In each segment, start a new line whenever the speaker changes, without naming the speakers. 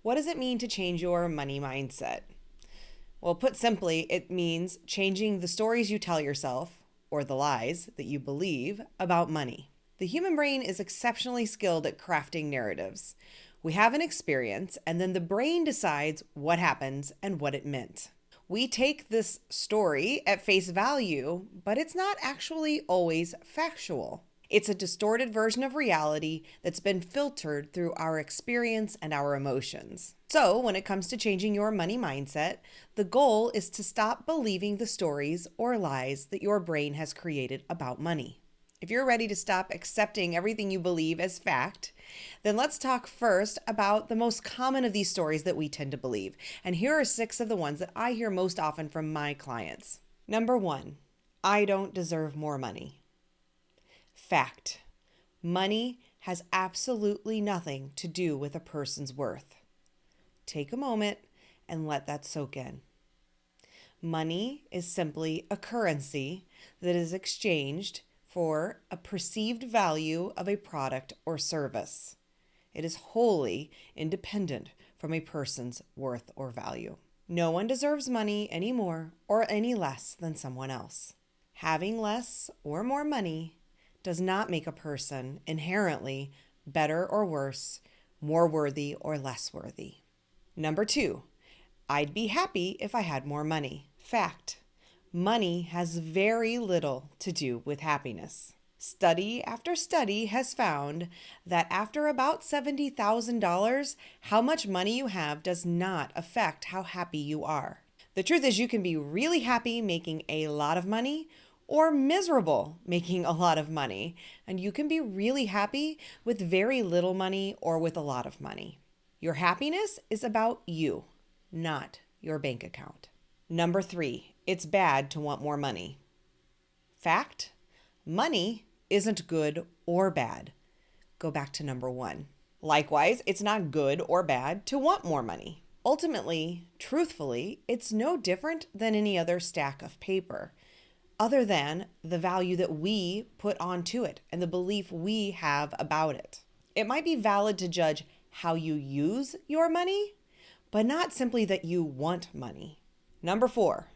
What does it mean to change your money mindset? Well, put simply, it means changing the stories you tell yourself, or the lies that you believe, about money. The human brain is exceptionally skilled at crafting narratives. We have an experience, and then the brain decides what happens and what it meant. We take this story at face value, but it's not actually always factual. It's a distorted version of reality that's been filtered through our experience and our emotions. So, when it comes to changing your money mindset, the goal is to stop believing the stories or lies that your brain has created about money. If you're ready to stop accepting everything you believe as fact, then let's talk first about the most common of these stories that we tend to believe. And here are 6 of the ones that I hear most often from my clients. Number 1, I don't deserve more money. Fact: money has absolutely nothing to do with a person's worth. Take a moment and let that soak in. Money is simply a currency that is exchanged for a perceived value of a product or service. It is wholly independent from a person's worth or value. No one deserves money any more or any less than someone else. Having less or more money does not make a person inherently better or worse, more worthy or less worthy. Number 2, I'd be happy if I had more money. Fact: money has very little to do with happiness. Study after study has found that after about $70,000, how much money you have does not affect how happy you are. The truth is, you can be really happy making a lot of money or miserable making a lot of money, and you can be really happy with very little money or with a lot of money. Your happiness is about you, not your bank account. Number 3, it's bad to want more money. Fact: money isn't good or bad. Go back to number 1. Likewise, it's not good or bad to want more money. Ultimately, truthfully, it's no different than any other stack of paper, other than the value that we put onto it and the belief we have about it. It might be valid to judge how you use your money, but not simply that you want money. Number 4,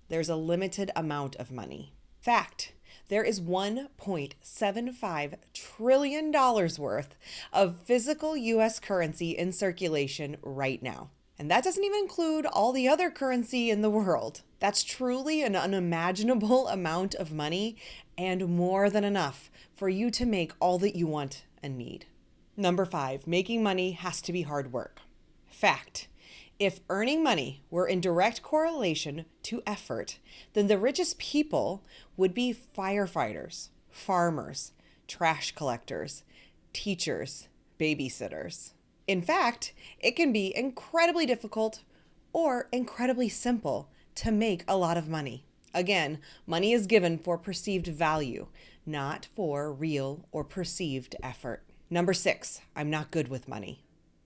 there's a limited amount of money. Fact: there is $1.75 trillion worth of physical U.S. currency in circulation right now. And that doesn't even include all the other currency in the world. That's truly an unimaginable amount of money and more than enough for you to make all that you want and need. Number 5, making money has to be hard work. Fact: if earning money were in direct correlation to effort, then the richest people would be firefighters, farmers, trash collectors, teachers, babysitters. In fact, it can be incredibly difficult or incredibly simple to make a lot of money. Again, money is given for perceived value, not for real or perceived effort. Number 6, I'm not good with money.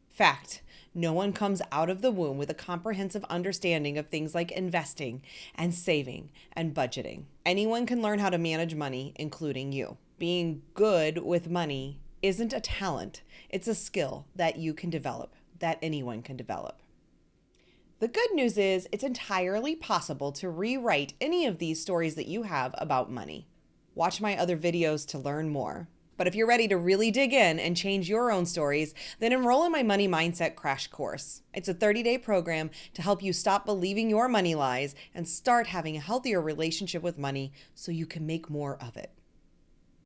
Fact: no one comes out of the womb with a comprehensive understanding of things like investing and saving and budgeting. Anyone can learn how to manage money, including you. Being good with money isn't a talent, it's a skill that you can develop, that anyone can develop. The good news is it's entirely possible to rewrite any of these stories that you have about money. Watch my other videos to learn more. But if you're ready to really dig in and change your own stories, then enroll in my Money Mindset Crash Course. It's a 30-day program to help you stop believing your money lies and start having a healthier relationship with money so you can make more of it.